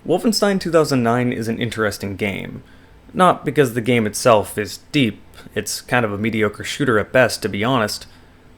Wolfenstein 2009 is an interesting game. Not because the game itself is deep, it's kind of a mediocre shooter at best, to be honest,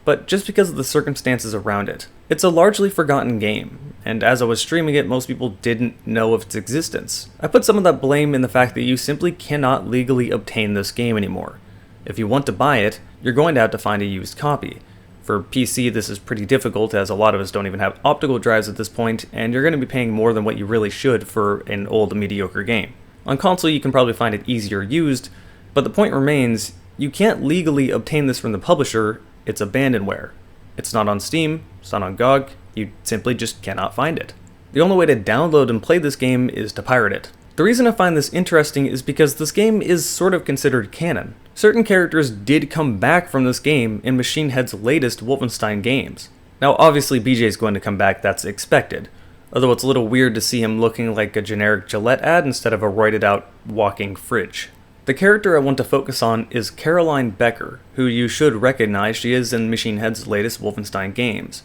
but just because of the circumstances around it. It's a largely forgotten game, and as I was streaming it, most people didn't know of its existence. I put some of that blame in the fact that you simply cannot legally obtain this game anymore. If you want to buy it, you're going to have to find a used copy. For PC, this is pretty difficult, as a lot of us don't even have optical drives at this point, and you're going to be paying more than what you really should for an old mediocre game. On console, you can probably find it easier used, but the point remains, you can't legally obtain this from the publisher. It's abandonware. It's not on Steam, it's not on GOG, you simply just cannot find it. The only way to download and play this game is to pirate it. The reason I find this interesting is because this game is sort of considered canon. Certain characters did come back from this game in Machine Head's latest Wolfenstein games. Now obviously BJ is going to come back, that's expected, although it's a little weird to see him looking like a generic Gillette ad instead of a roided out walking fridge. The character I want to focus on is Caroline Becker, who you should recognize. She is in Machine Head's latest Wolfenstein games.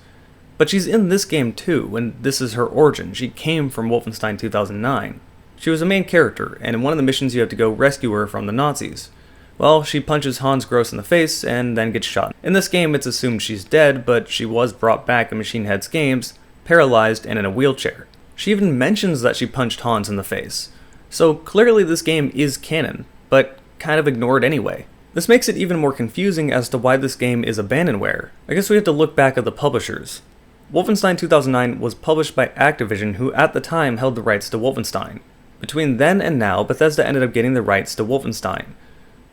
But she's in this game too, and this is her origin. She came from Wolfenstein 2009. She was a main character, and in one of the missions you have to go rescue her from the Nazis. Well, she punches Hans Gross in the face and then gets shot. In this game it's assumed she's dead, but she was brought back in Machine Head's games, paralyzed and in a wheelchair. She even mentions that she punched Hans in the face. So clearly this game is canon, but kind of ignored anyway. This makes it even more confusing as to why this game is abandonware. I guess we have to look back at the publishers. Wolfenstein 2009 was published by Activision, who at the time held the rights to Wolfenstein. Between then and now, Bethesda ended up getting the rights to Wolfenstein.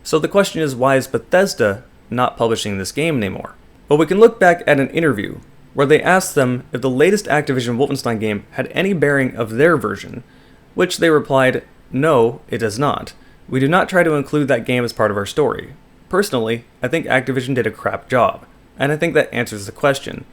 So the question is, why is Bethesda not publishing this game anymore? Well, we can look back at an interview where they asked them if the latest Activision Wolfenstein game had any bearing of their version, which they replied, "No, it does not. We do not try to include that game as part of our story. Personally, I think Activision did a crap job, and I think that answers the question.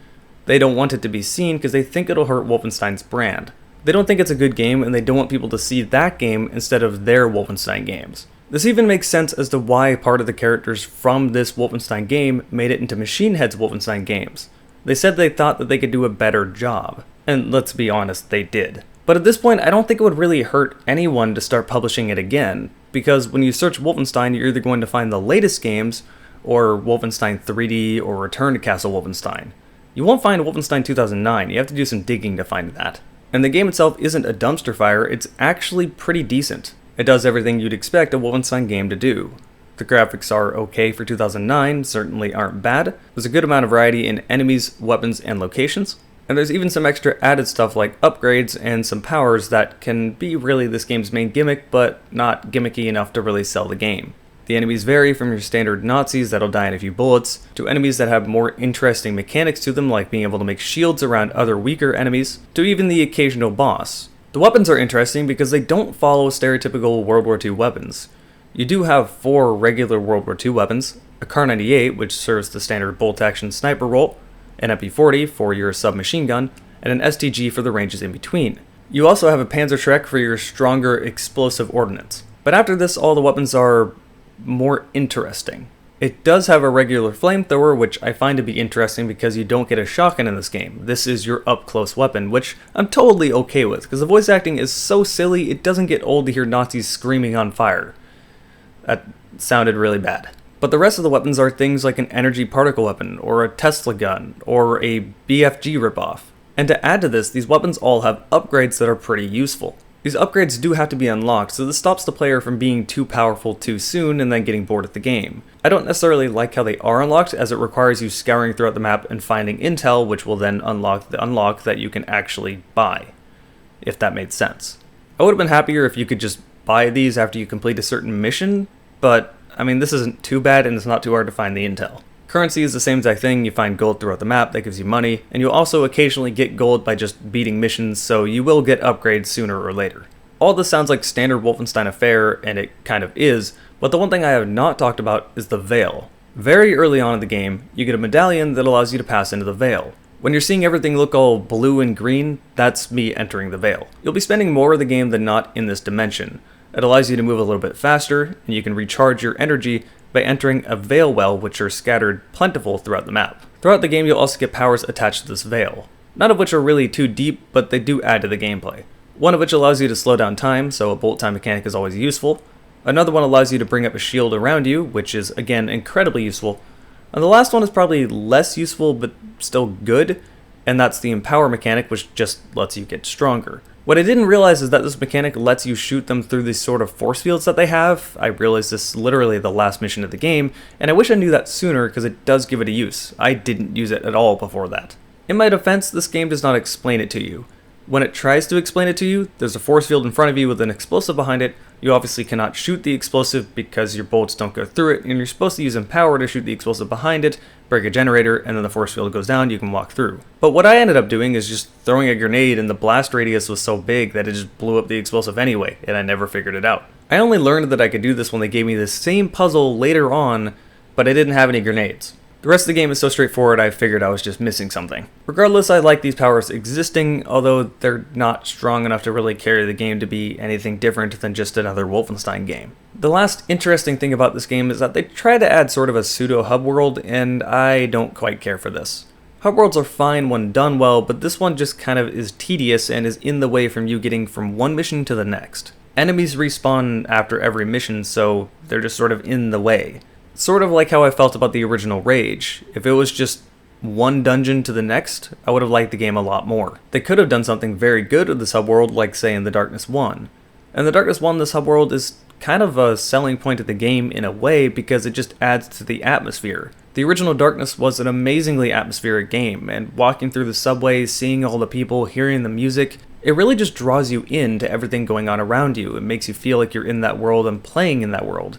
They don't want it to be seen because they think it'll hurt Wolfenstein's brand. They don't think it's a good game, and they don't want people to see that game instead of their Wolfenstein games." This even makes sense as to why part of the characters from this Wolfenstein game made it into Machine Head's Wolfenstein games. They said they thought that they could do a better job, and let's be honest, they did. But at this point, I don't think it would really hurt anyone to start publishing it again, because when you search Wolfenstein, you're either going to find the latest games, or Wolfenstein 3D, or Return to Castle Wolfenstein. You won't find Wolfenstein 2009, you have to do some digging to find that. And the game itself isn't a dumpster fire, it's actually pretty decent. It does everything you'd expect a Wolfenstein game to do. The graphics are okay for 2009, certainly aren't bad. There's a good amount of variety in enemies, weapons, and locations. And there's even some extra added stuff like upgrades and some powers that can be really this game's main gimmick, but not gimmicky enough to really sell the game. The enemies vary from your standard Nazis that'll die in a few bullets, to enemies that have more interesting mechanics to them, like being able to make shields around other weaker enemies, to even the occasional boss. The weapons are interesting because they don't follow stereotypical World War II weapons. You do have 4 regular World War II weapons, a Kar-98 which serves the standard bolt-action sniper role, an MP-40 for your submachine gun, and an STG for the ranges in between. You also have a Panzerschreck for your stronger explosive ordnance. But after this, all the weapons are more interesting. It does have a regular flamethrower, which I find to be interesting because you don't get a shotgun in this game. This is your up-close weapon, which I'm totally okay with, because the voice acting is so silly it doesn't get old to hear Nazis screaming on fire. That sounded really bad. But the rest of the weapons are things like an energy particle weapon, or a Tesla gun, or a BFG ripoff. And to add to this, these weapons all have upgrades that are pretty useful. These upgrades do have to be unlocked, so this stops the player from being too powerful too soon and then getting bored at the game. I don't necessarily like how they are unlocked, as it requires you scouring throughout the map and finding intel, which will then unlock the unlock that you can actually buy, if that made sense. I would have been happier if you could just buy these after you complete a certain mission, but I mean, this isn't too bad and it's not too hard to find the intel. Currency is the same exact thing. You find gold throughout the map, that gives you money, and you'll also occasionally get gold by just beating missions, so you will get upgrades sooner or later. All this sounds like standard Wolfenstein affair, and it kind of is, but the one thing I have not talked about is the Veil. Very early on in the game, you get a medallion that allows you to pass into the Veil. When you're seeing everything look all blue and green, that's me entering the Veil. You'll be spending more of the game than not in this dimension. It allows you to move a little bit faster, and you can recharge your energy by entering a veil well, which are scattered plentiful throughout the map. Throughout the game, you'll also get powers attached to this veil, none of which are really too deep, but they do add to the gameplay. one of which allows you to slow down time, so a bolt time mechanic is always useful. Another one allows you to bring up a shield around you, which is again incredibly useful. And the last one is probably less useful but still good, and that's the empower mechanic, which just lets you get stronger. What I didn't realize is that this mechanic lets you shoot them through these sort of force fields that they have. I realized this literally the last mission of the game, and I wish I knew that sooner because it does give it a use. I didn't use it at all before that. In my defense, this game does not explain it to you. When it tries to explain it to you, there's a force field in front of you with an explosive behind it. You obviously cannot shoot the explosive because your bullets don't go through it, and you're supposed to use empower to shoot the explosive behind it, break a generator, and then the force field goes down, you can walk through. But what I ended up doing is just throwing a grenade, and the blast radius was so big that it just blew up the explosive anyway, and I never figured it out. I only learned that I could do this when they gave me the same puzzle later on, but I didn't have any grenades. The rest of the game is so straightforward I figured I was just missing something. Regardless, I like these powers existing, although they're not strong enough to really carry the game to be anything different than just another Wolfenstein game. The last interesting thing about this game is that they try to add sort of a pseudo-hub world, and I don't quite care for this. Hub worlds are fine when done well, but this one just kind of is tedious and is in the way from you getting from one mission to the next. Enemies respawn after every mission, so they're just sort of in the way. Sort of like how I felt about the original Rage. If it was just one dungeon to the next, I would have liked the game a lot more. They could have done something very good with this hub world, like say in The Darkness 1. And The Darkness 1, this hub world is kind of a selling point of the game in a way because it just adds to the atmosphere. The original Darkness was an amazingly atmospheric game, and walking through the subways, seeing all the people, hearing the music, it really just draws you into everything going on around you. It makes you feel like you're in that world and playing in that world.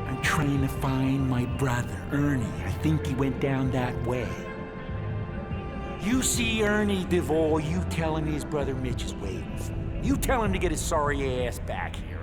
I'm trying to find my brother, Ernie. I think he went down that way. You see Ernie DeVore, you tell him his brother Mitch is waiting for him. You tell him to get his sorry ass back here.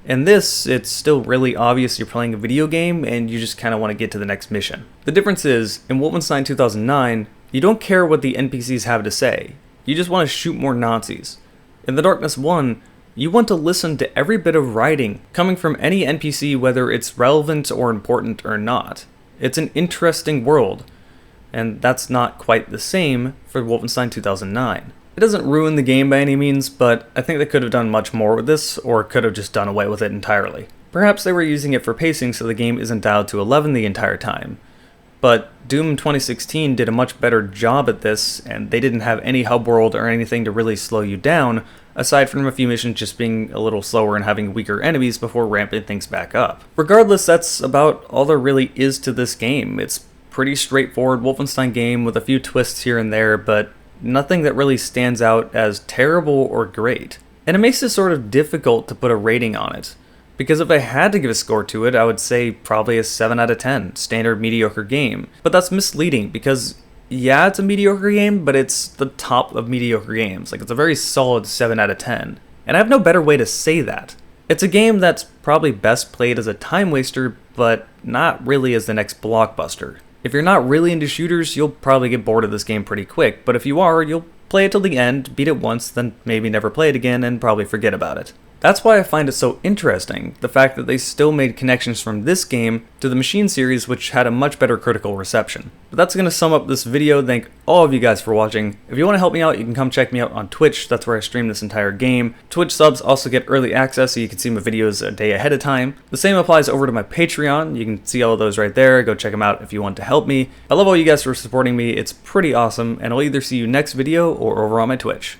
In this, it's still really obvious you're playing a video game and you just kind of want to get to the next mission. The difference is, in Wolfenstein 2009, you don't care what the NPCs have to say. You just want to shoot more Nazis. In The Darkness 1, you want to listen to every bit of writing coming from any NPC, whether it's relevant or important or not. It's an interesting world, and that's not quite the same for Wolfenstein 2009. It doesn't ruin the game by any means, but I think they could have done much more with this, or could have just done away with it entirely. Perhaps they were using it for pacing so the game isn't dialed to 11 the entire time. But Doom 2016 did a much better job at this, and they didn't have any hub world or anything to really slow you down, aside from a few missions just being a little slower and having weaker enemies before ramping things back up. Regardless, that's about all there really is to this game. It's pretty straightforward Wolfenstein game with a few twists here and there, but nothing that really stands out as terrible or great. And it makes it sort of difficult to put a rating on it, because if I had to give a score to it, I would say probably a 7 out of 10, standard mediocre game. But that's misleading, because yeah, it's a mediocre game, but it's the top of mediocre games. Like, it's a very solid 7 out of 10. And I have no better way to say that. It's a game that's probably best played as a time waster, but not really as the next blockbuster. If you're not really into shooters, you'll probably get bored of this game pretty quick, but if you are, you'll play it till the end, beat it once, then maybe never play it again, and probably forget about it. That's why I find it so interesting, the fact that they still made connections from this game to the Machine series, which had a much better critical reception. But that's going to sum up this video. Thank all of you guys for watching. If you want to help me out, you can come check me out on Twitch. That's where I stream this entire game. Twitch subs also get early access, so you can see my videos a day ahead of time. The same applies over to my Patreon. You can see all of those right there. Go check them out if you want to help me. I love all you guys for supporting me. It's pretty awesome, and I'll either see you next video or over on my Twitch.